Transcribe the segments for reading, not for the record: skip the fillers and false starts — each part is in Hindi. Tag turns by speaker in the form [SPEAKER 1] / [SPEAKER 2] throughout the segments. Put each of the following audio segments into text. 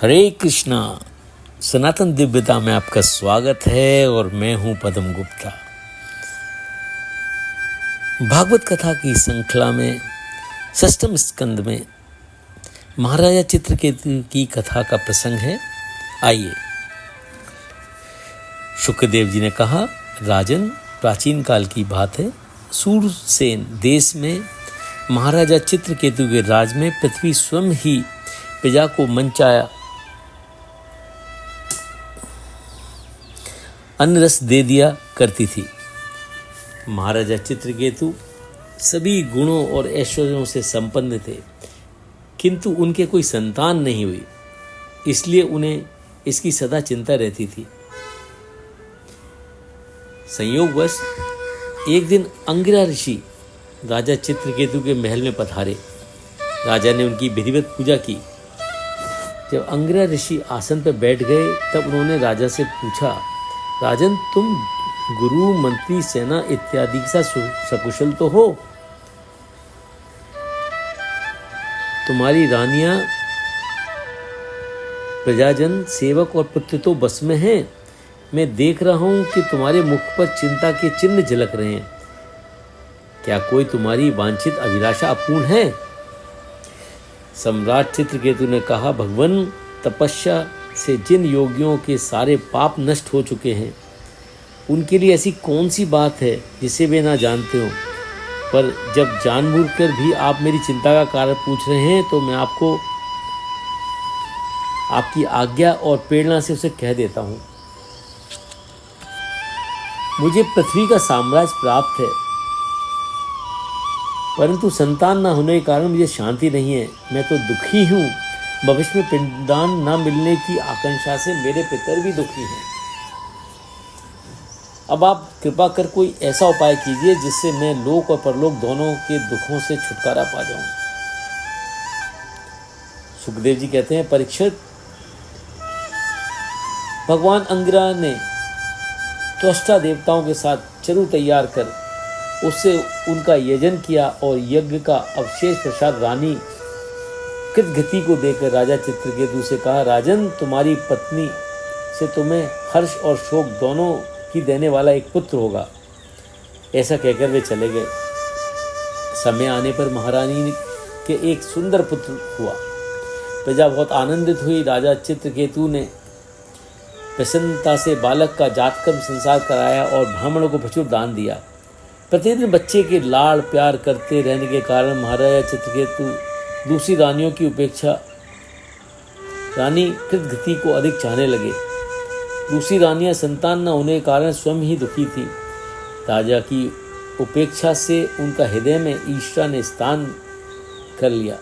[SPEAKER 1] हरे कृष्णा। सनातन दिव्यता में आपका स्वागत है और मैं हूं पद्म गुप्ता। भागवत कथा की श्रृंखला में षष्ठम स्कंद में महाराजा चित्रकेतु की कथा का प्रसंग है। आइए। शुक्रदेव जी ने कहा, राजन, प्राचीन काल की बात है। सूरसेन देश में महाराजा चित्रकेतु के राज में पृथ्वी स्वयं ही प्रजा को मनचाहा अन्न रस दे दिया करती थी। महाराजा चित्रकेतु सभी गुणों और ऐश्वर्यों से संपन्न थे, किंतु उनके कोई संतान नहीं हुई, इसलिए उन्हें इसकी सदा चिंता रहती थी। संयोगवश एक दिन अंगिरा ऋषि राजा चित्रकेतु के महल में पधारे। राजा ने उनकी विधिवत पूजा की। जब अंगिरा ऋषि आसन पर बैठ गए तब उन्होंने राजा से पूछा, राजन, तुम गुरु, मंत्री, सेना इत्यादि के साथ सकुशल तो हो? तुम्हारी रानियां, प्रजाजन, सेवक और पुत्र तो बस में हैं। मैं देख रहा हूं कि तुम्हारे मुख पर चिंता के चिन्ह झलक रहे हैं। क्या कोई तुम्हारी वांछित अभिलाषा अपूर्ण है? सम्राट चित्रकेतु ने कहा, भगवान, तपस्या से जिन योगियों के सारे पाप नष्ट हो चुके हैं, उनके लिए ऐसी कौन सी बात है जिसे वे ना जानते हो। पर जब जानबूझकर भी आप मेरी चिंता का कारण पूछ रहे हैं तो मैं आपको आपकी आज्ञा और प्रेरणा से उसे कह देता हूं। मुझे पृथ्वी का साम्राज्य प्राप्त है, परंतु संतान न होने के कारण मुझे शांति नहीं है। मैं तो दुखी हूं। भविष्य में पिंडदान न मिलने की आकांक्षा से मेरे पितर भी दुखी हैं। अब आप कृपा कर कोई ऐसा उपाय कीजिए जिससे मैं लोक और परलोक दोनों के दुखों से छुटकारा पा जाऊं। सुखदेव जी कहते हैं, परीक्षित, भगवान अंगिरा ने त्वष्टा देवताओं के साथ चरु तैयार कर उससे उनका यजन किया और यज्ञ का अवशेष प्रसाद रानी कृतघ्ति को देकर राजा चित्रकेतु से कहा, राजन, तुम्हारी पत्नी से तुम्हें हर्ष और शोक दोनों की देने वाला एक पुत्र होगा। ऐसा कहकर वे चले गए। समय आने पर महारानी के एक सुंदर पुत्र हुआ। प्रजा बहुत आनंदित हुई। राजा चित्रकेतु ने प्रसन्नता से बालक का जातकर्म संस्कार कराया और ब्राह्मणों को प्रचुर दान दिया। प्रतिदिन बच्चे के लाड़ प्यार करते रहने के कारण महाराजा चित्रकेतु दूसरी रानियों की उपेक्षा रानी कृतघ्ति को अधिक चाहने लगे। दूसरी रानियां संतान न होने के कारण स्वयं ही दुखी थी। राजा की उपेक्षा से उनका हृदय में ईर्ष्या ने स्थान कर लिया।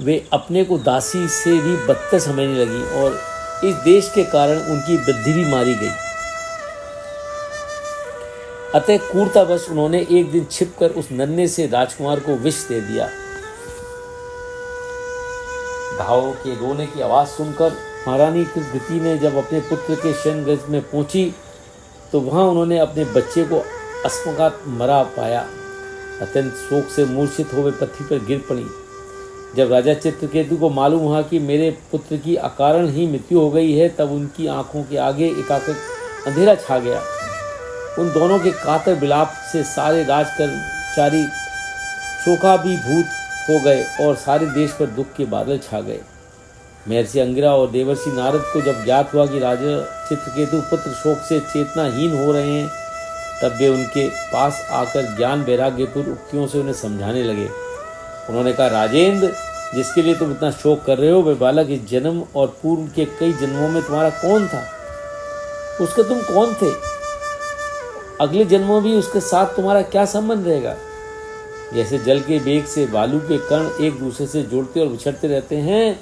[SPEAKER 1] वे अपने को दासी से भी बदतर समझने लगी और इस देश के कारण उनकी वृद्धि भी मारी गई। अतः क्रूरतावश उन्होंने एक दिन छिपकर उस नन्हे से राजकुमार को विष दे दिया। घावों के रोने की आवाज सुनकर महारानी कृतघ्ति ने जब अपने पुत्र के शयनगृह में पहुंची तो वहां उन्होंने अपने बच्चे को अस्मघात मरा पाया। अत्यंत शोक से मूर्छित हो वे पृथ्वी पर गिर पड़ी। जब राजा चित्रकेतु को मालूम हुआ कि मेरे पुत्र की अकारण ही मृत्यु हो गई है, तब उनकी आंखों के आगे एकाएक अंधेरा छा गया। उन दोनों के कातर विलाप से सारे राजकर्मचारी शोकाभिभूत हो गए और सारे देश पर दुख के बादल छा गए। महर्षि अंगिरा और देवर्षि नारद को जब ज्ञात हुआ कि राजा चित्रकेतु पुत्र शोक से चेतनाहीन हो रहे हैं, तब वे उनके पास आकर ज्ञान वैराग्यपूर्ण उक्तियों से उन्हें समझाने लगे। उन्होंने कहा, राजेंद्र, जिसके लिए तुम इतना शोक कर रहे हो, वे बालक इस जन्म और पूर्व के कई जन्मों में तुम्हारा कौन था? उसके तुम कौन थे? अगले जन्मों भी उसके साथ तुम्हारा क्या संबंध रहेगा? जैसे जल के वेग से बालू के कण एक दूसरे से जुड़ते और बिछड़ते रहते हैं,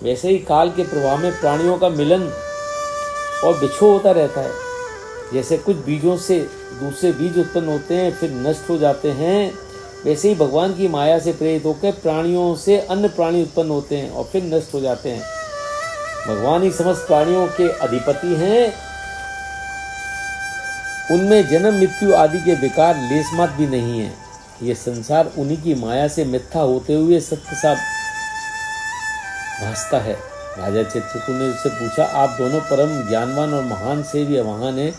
[SPEAKER 1] वैसे ही काल के प्रभाव में प्राणियों का मिलन और बिछो होता रहता है। जैसे कुछ बीजों से दूसरे बीज उत्पन्न होते हैं फिर नष्ट हो जाते हैं, वैसे ही भगवान की माया से प्रेरित होकर प्राणियों से अन्य प्राणी उत्पन्न होते हैं और फिर नष्ट हो जाते हैं। भगवान ही समस्त प्राणियों के अधिपति हैं। उनमें जन्म मृत्यु आदि के विकार लेशमात्र भी नहीं है। ये संसार उन्हीं की माया से मिथ्या होते हुए सत्य सा भासता है। राजा चित्रकूट ने उससे पूछा, आप दोनों परम ज्ञानवान और महान से भी महान हैं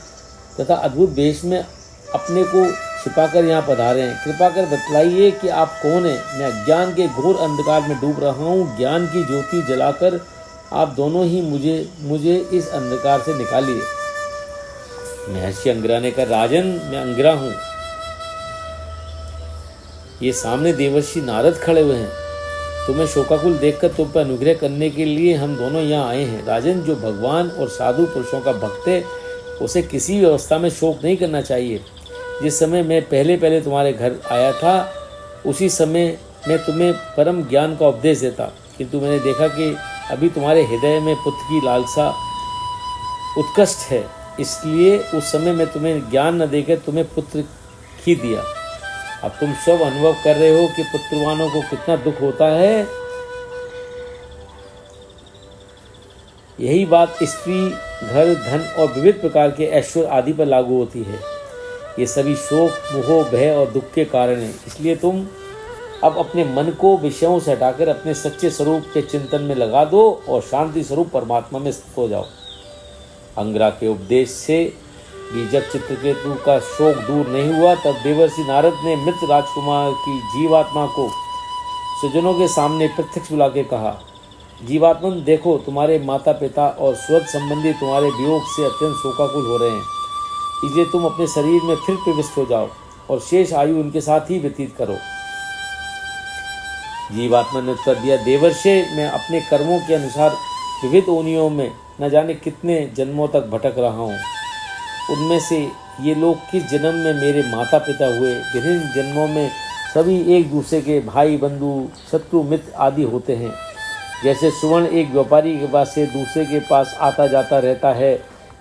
[SPEAKER 1] तथा अद्भुत वेश में अपने को छिपाकर यहाँ पधारे हैं। कृपा कर बतलाइए कि आप कौन हैं। मैं अज्ञान के घोर अंधकार में डूब रहा हूँ। ज्ञान की ज्योति जलाकर आप दोनों ही मुझे इस अंधकार से निकालिए। महर्षि अंगिरा ने कहा, राजन, मैं अंगिरा हूँ। ये सामने देवर्षि नारद खड़े हुए हैं। तुम्हें शोकाकुल देखकर तुम पर अनुग्रह करने के लिए हम दोनों यहाँ आए हैं। राजन, जो भगवान और साधु पुरुषों का भक्त है उसे किसी भी अवस्था में शोक नहीं करना चाहिए। जिस समय मैं पहले तुम्हारे घर आया था उसी समय मैं तुम्हें परम ज्ञान का उपदेश देता, किंतु मैंने देखा कि अभी तुम्हारे हृदय में पुत्र की लालसा उत्कृष्ट है, इसलिए उस समय मैं तुम्हें ज्ञान न देकर तुम्हें पुत्र ही दिया। अब तुम सब अनुभव कर रहे हो कि पुत्रवानों को कितना दुख होता है। यही बात स्त्री, घर, धन और विविध प्रकार के ऐश्वर्य आदि पर लागू होती है। ये सभी शोक, मोह, भय और दुख के कारण हैं। इसलिए तुम अब अपने मन को विषयों से हटाकर अपने सच्चे स्वरूप के चिंतन में लगा दो और शांति स्वरूप परमात्मा में स्थित हो जाओ। अंगिरा के उपदेश से भी जब चित्रकेतु का शोक दूर नहीं हुआ, तब देवर्षि नारद ने मृत राजकुमार की जीवात्मा को स्वजनों के सामने प्रत्यक्ष बुला के कहा, जीवात्मन, देखो, तुम्हारे माता पिता और स्वत संबंधी तुम्हारे वियोग से अत्यंत शोकाकुल हो रहे हैं। इसलिए तुम अपने शरीर में फिर प्रविष्ट हो जाओ और शेष आयु उनके साथ ही व्यतीत करो। जीवात्मा ने उत्तर दिया, देवर्षि, मैं अपने कर्मों के अनुसार विविध योनियों में न जाने कितने जन्मों तक भटक रहा हूँ। उनमें से ये लोग किस जन्म में मेरे माता पिता हुए, विभिन्न जन्मों में सभी एक दूसरे के भाई, बंधु, शत्रु, मित्र आदि होते हैं। जैसे सुवर्ण एक व्यापारी के पास से दूसरे के पास आता जाता रहता है,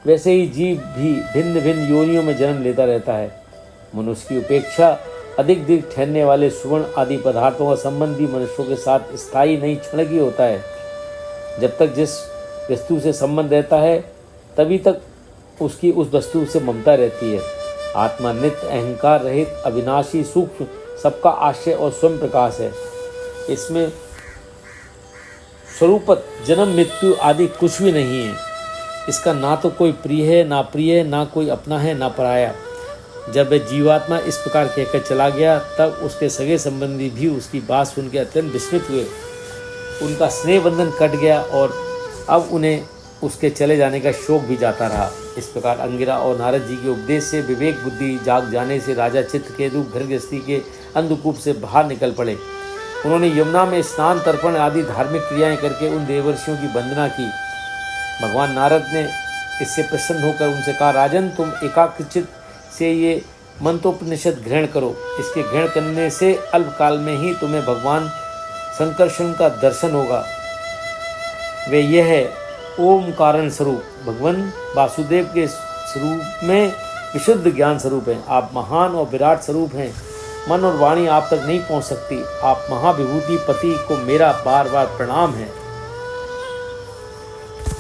[SPEAKER 1] वैसे ही जीव भी भिन्न भिन्न योनियों में जन्म लेता रहता है। मनुष्य की उपेक्षा अधिक दिन ठहरने वाले सुवर्ण आदि पदार्थों का संबंध भी मनुष्यों के साथ स्थायी नहीं, क्षणिक ही होता है। जब तक जिस वस्तु से संबंध रहता है तभी तक उसकी उस वस्तु से ममता रहती है। आत्मा नित्य, अहंकार रहित, अविनाशी, सूक्ष्म, सबका आश्रय और स्वयं प्रकाश है। इसमें स्वरूपत जन्म, मृत्यु आदि कुछ भी नहीं है। इसका ना तो कोई प्रिय है, ना प्रिय, ना कोई अपना है, ना पराया। जब वह जीवात्मा इस प्रकार कहकर चला गया, तब उसके सगे संबंधी भी उसकी बात सुनकर अत्यंत विस्मित हुए। उनका स्नेह बंधन कट गया और अब उन्हें उसके चले जाने का शोक भी जाता रहा। इस प्रकार अंगिरा और नारद जी के उपदेश से विवेक बुद्धि जाग जाने से राजा चित्रकेतु घर गृहस्थी के अंधकूप से बाहर निकल पड़े। उन्होंने यमुना में स्नान, तर्पण आदि धार्मिक क्रियाएं करके उन देवर्षियों की वंदना की। भगवान नारद ने इससे प्रसन्न होकर उनसे कहा, राजन, तुम एकाग्रचित से ये मंत्रोपनिषद ग्रहण करो। इसके ग्रहण करने से अल्पकाल में ही तुम्हें भगवान संकर्षण का दर्शन होगा। वे यह है, ओम कारण स्वरूप भगवान वासुदेव के स्वरूप में विशुद्ध ज्ञान स्वरूप हैं। आप महान और विराट स्वरूप हैं। मन और वाणी आप तक नहीं पहुंच सकती। आप महाविभूति पति को मेरा बार बार प्रणाम है।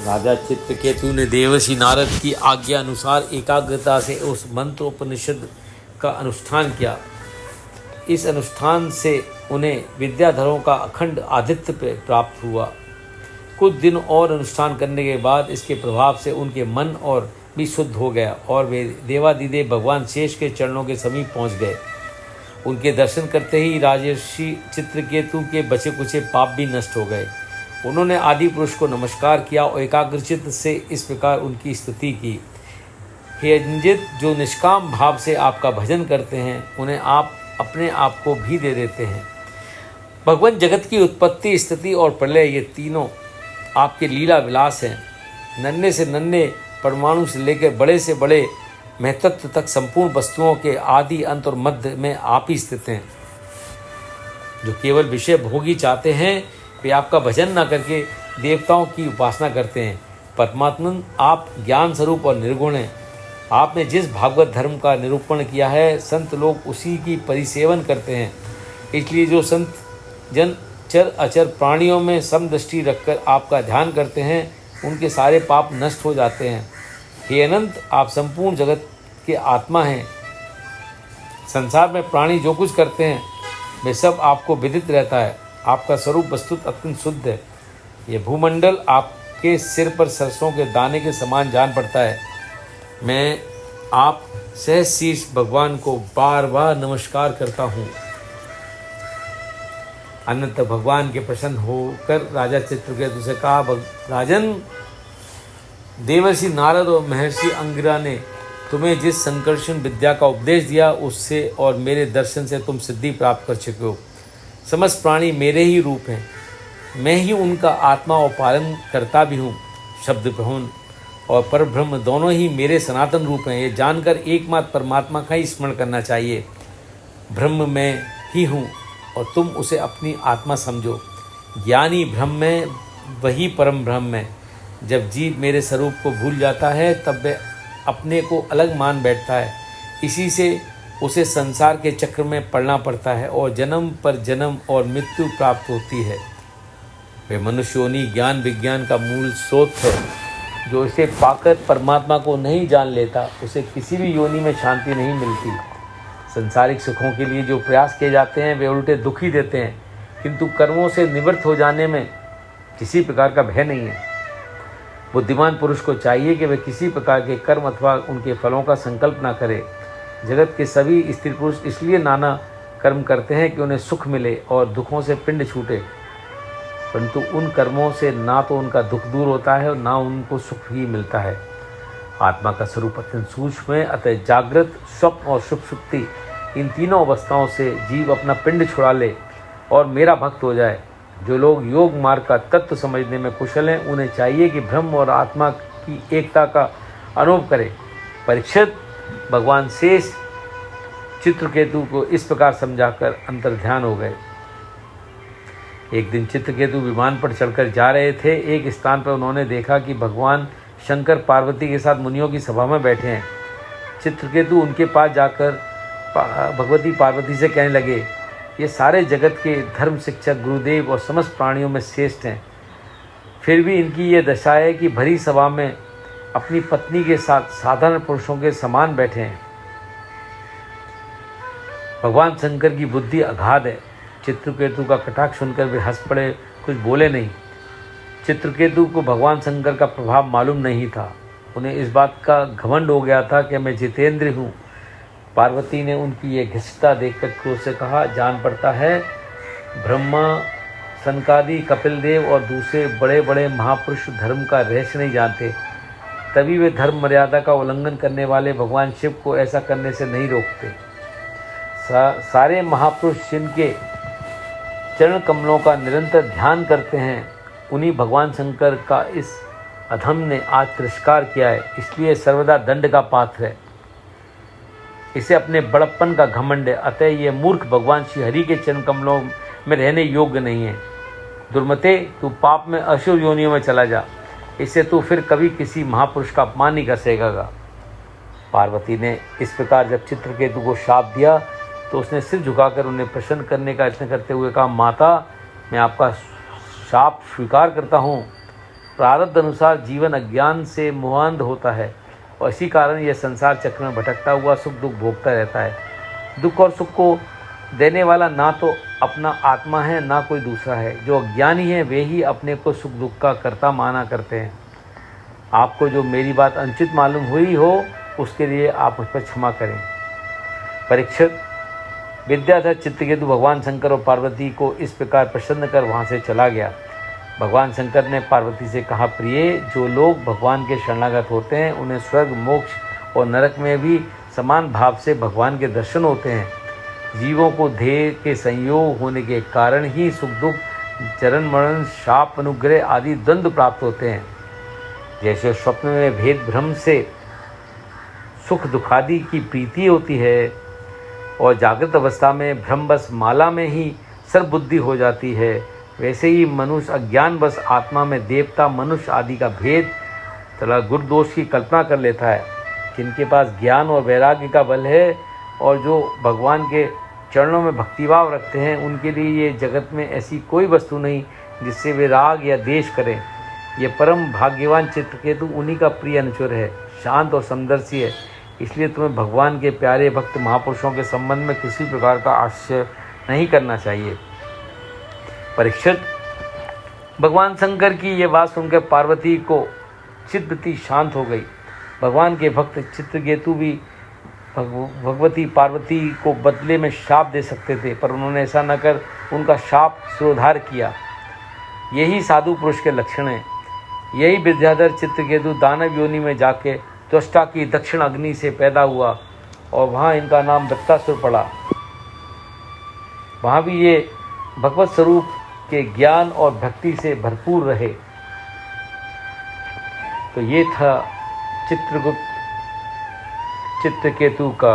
[SPEAKER 1] राजा चित्रकेतु ने देवर्षि नारद की आज्ञा अनुसार एकाग्रता से उस मंत्रोपनिषद का अनुष्ठान किया। इस अनुष्ठान से उन्हें विद्याधरों का अखंड आदित्य प्राप्त हुआ। कुछ दिन और अनुष्ठान करने के बाद इसके प्रभाव से उनके मन और भी शुद्ध हो गया और वे देवादिदेव भगवान शेष के चरणों के समीप पहुंच गए। उनके दर्शन करते ही राजर्षि चित्रकेतु के बचे कुचे पाप भी नष्ट हो गए। उन्होंने आदि पुरुष को नमस्कार किया और एकाग्रचित्त से इस प्रकार उनकी स्तुति की, हे अंजित, जो निष्काम भाव से आपका भजन करते हैं उन्हें आप अपने आप को भी दे देते हैं। भगवान, जगत की उत्पत्ति, स्थिति और प्रलय ये तीनों आपके लीला विलास हैं। नन्हे से नन्हे परमाणु से लेकर बड़े से बड़े महत्व तक संपूर्ण वस्तुओं के आदि, अंत और मध्य में आप ही स्थित हैं। जो केवल विषय भोगी चाहते हैं वे आपका भजन न करके देवताओं की उपासना करते हैं। परमात्मन, आप ज्ञान स्वरूप और निर्गुण हैं। आपने जिस भागवत धर्म का निरूपण किया है, संत लोग उसी की परिसेवन करते हैं। इसलिए जो संत जन चर अचर प्राणियों में समदृष्टि रखकर आपका ध्यान करते हैं, उनके सारे पाप नष्ट हो जाते हैं। हे अनंत, आप संपूर्ण जगत के आत्मा हैं। संसार में प्राणी जो कुछ करते हैं वे सब आपको विदित रहता है। आपका स्वरूप वस्तुत अत्यंत शुद्ध है। ये भूमंडल आपके सिर पर सरसों के दाने के समान जान पड़ता है। मैं आप सहज शीर्ष भगवान को बार बार नमस्कार करता हूँ। अनंत भगवान के प्रसन्न होकर राजा चित्रकेतु से कहा, राजन, देवर्षि नारद और महर्षि अंगिरा ने तुम्हें जिस संकर्षण विद्या का उपदेश दिया उससे और मेरे दर्शन से तुम सिद्धि प्राप्त कर चुके हो। समस्त प्राणी मेरे ही रूप हैं, मैं ही उनका आत्मा और पालन करता भी हूँ। शब्द ब्रह्म और परब्रह्म दोनों ही मेरे सनातन रूप हैं। ये जानकर एकमात्र परमात्मा का ही स्मरण करना चाहिए। ब्रह्म मैं ही हूँ और तुम उसे अपनी आत्मा समझो। ज्ञानी ब्रह्म है, वही परम ब्रह्म है। जब जीव मेरे स्वरूप को भूल जाता है तब वह अपने को अलग मान बैठता है। इसी से उसे संसार के चक्र में पड़ना पड़ता है और जन्म पर जन्म और मृत्यु प्राप्त होती है। वे मनुष्य योनि ज्ञान विज्ञान का मूल स्रोत है। जो इसे पाकर परमात्मा को नहीं जान लेता उसे किसी भी योनि में शांति नहीं मिलती। संसारिक सुखों के लिए जो प्रयास किए जाते हैं वे उल्टे दुख ही देते हैं, किंतु कर्मों से निवृत्त हो जाने में किसी प्रकार का भय नहीं है। बुद्धिमान पुरुष को चाहिए कि वे किसी प्रकार के कर्म अथवा उनके फलों का संकल्प न करे। जगत के सभी स्त्री पुरुष इसलिए नाना कर्म करते हैं कि उन्हें सुख मिले और दुखों से पिंड छूटे, परंतु उन कर्मों से ना तो उनका दुख दूर होता है और ना उनको सुख ही मिलता है। आत्मा का स्वरूप अत्यंत सूक्ष्म है, अतः जागृत, स्वप्न और सुषुप्ति इन तीनों अवस्थाओं से जीव अपना पिंड छुड़ा ले और मेरा भक्त हो जाए। जो लोग योग मार्ग का तत्व समझने में कुशल हैं उन्हें चाहिए कि ब्रह्म और आत्मा की एकता का अनुभव करें। परीक्षित, भगवान शेष चित्रकेतु को इस प्रकार समझाकर अंतर्ध्यान हो गए। एक दिन चित्रकेतु विमान पर चढ़कर जा रहे थे। एक स्थान पर उन्होंने देखा कि भगवान शंकर पार्वती के साथ मुनियों की सभा में बैठे हैं। चित्रकेतु उनके पास जाकर भगवती पार्वती से कहने लगे, ये सारे जगत के धर्म शिक्षक गुरुदेव और समस्त प्राणियों में श्रेष्ठ हैं, फिर भी इनकी ये दशा है कि भरी सभा में अपनी पत्नी के साथ साधारण पुरुषों के समान बैठे हैं। भगवान शंकर की बुद्धि अगाध है। चित्रकेतु का कटाक्ष सुनकर वे हंस पड़े, कुछ बोले नहीं। चित्रकेतु को भगवान शंकर का प्रभाव मालूम नहीं था। उन्हें इस बात का घमंड हो गया था कि मैं जितेंद्र हूँ। पार्वती ने उनकी ये घिसटा देखकर क्रोध से कहा, जान पड़ता है ब्रह्मा, सनकादि, कपिल देव और दूसरे बड़े बड़े महापुरुष धर्म का रहस्य नहीं जानते, तभी वे धर्म मर्यादा का उल्लंघन करने वाले भगवान शिव को ऐसा करने से नहीं रोकते। सारे महापुरुष जिनके चरण कमलों का निरंतर ध्यान करते हैं, उन्हीं भगवान शंकर का इस अधम ने आज तिरस्कार किया है, इसलिए सर्वदा दंड का पात्र है। इसे अपने बड़प्पन का घमंड है, अतः ये मूर्ख भगवान श्री हरि के चरण कमलों में रहने योग्य नहीं है। दुर्मते, तू पाप में असुर योनियों में चला जा, इससे तू फिर कभी किसी महापुरुष का अपमान नहीं कर सकेगा। पार्वती ने इस प्रकार जब चित्रकेतु को शाप दिया तो उसने सिर झुकाकर उन्हें प्रसन्न करने का यत्न करते हुए कहा, माता, मैं आपका शाप स्वीकार करता हूँ। प्रारब्ध अनुसार जीवन अज्ञान से मोहांध होता है और इसी कारण यह संसार चक्र में भटकता हुआ सुख दुख भोगता रहता है। दुख और सुख को देने वाला ना तो अपना आत्मा है ना कोई दूसरा है। जो अज्ञानी है वे ही अपने को सुख दुख का कर्ता माना करते हैं। आपको जो मेरी बात अनुचित मालूम हुई हो उसके लिए आप मुझ पर क्षमा करें। परीक्षित, विद्याधर चित्रकेतु भगवान शंकर और पार्वती को इस प्रकार प्रसन्न कर वहाँ से चला गया। भगवान शंकर ने पार्वती से कहा, प्रिय, जो लोग भगवान के शरणागत होते हैं उन्हें स्वर्ग, मोक्ष और नरक में भी समान भाव से भगवान के दर्शन होते हैं। जीवों को ध्येय के संयोग होने के कारण ही सुख दुख, चरण मरण, शाप, अनुग्रह आदि द्वंद्व प्राप्त होते हैं। जैसे स्वप्न में भेद भ्रम से सुख दुखादि की प्रीति होती है और जागृत अवस्था में भ्रमबस माला में ही सर्वबुद्धि हो जाती है, वैसे ही मनुष्य अज्ञान बस आत्मा में देवता, मनुष्य आदि का भेद तथा गुण दोष की कल्पना कर लेता है। जिनके पास ज्ञान और वैराग्य का बल है और जो भगवान के चरणों में भक्तिभाव रखते हैं, उनके लिए ये जगत में ऐसी कोई वस्तु नहीं जिससे वे राग या द्वेष करें। ये परम भाग्यवान चित्रकेतु उन्हीं का प्रिय अनुचर है, शांत और समदर्शी है। इसलिए तुम्हें भगवान के प्यारे भक्त महापुरुषों के संबंध में किसी प्रकार का आश्चर्य नहीं करना चाहिए। परीक्षित, भगवान शंकर की ये बात सुनकर पार्वती को चित्तवृत्ति शांत हो गई। भगवान के भक्त चित्रकेतु भी भगवती पार्वती को बदले में शाप दे सकते थे, पर उन्होंने ऐसा न कर उनका शाप शिरोधार किया। यही साधु पुरुष के लक्षण हैं। यही विद्याधर चित्रकेतु दानव योनि में जाके त्वष्टा की दक्षिण अग्नि से पैदा हुआ और वहाँ इनका नाम दत्तासुर पड़ा। वहाँ भी ये भगवत स्वरूप के ज्ञान और भक्ति से भरपूर रहे। तो ये था चित्रकेतु का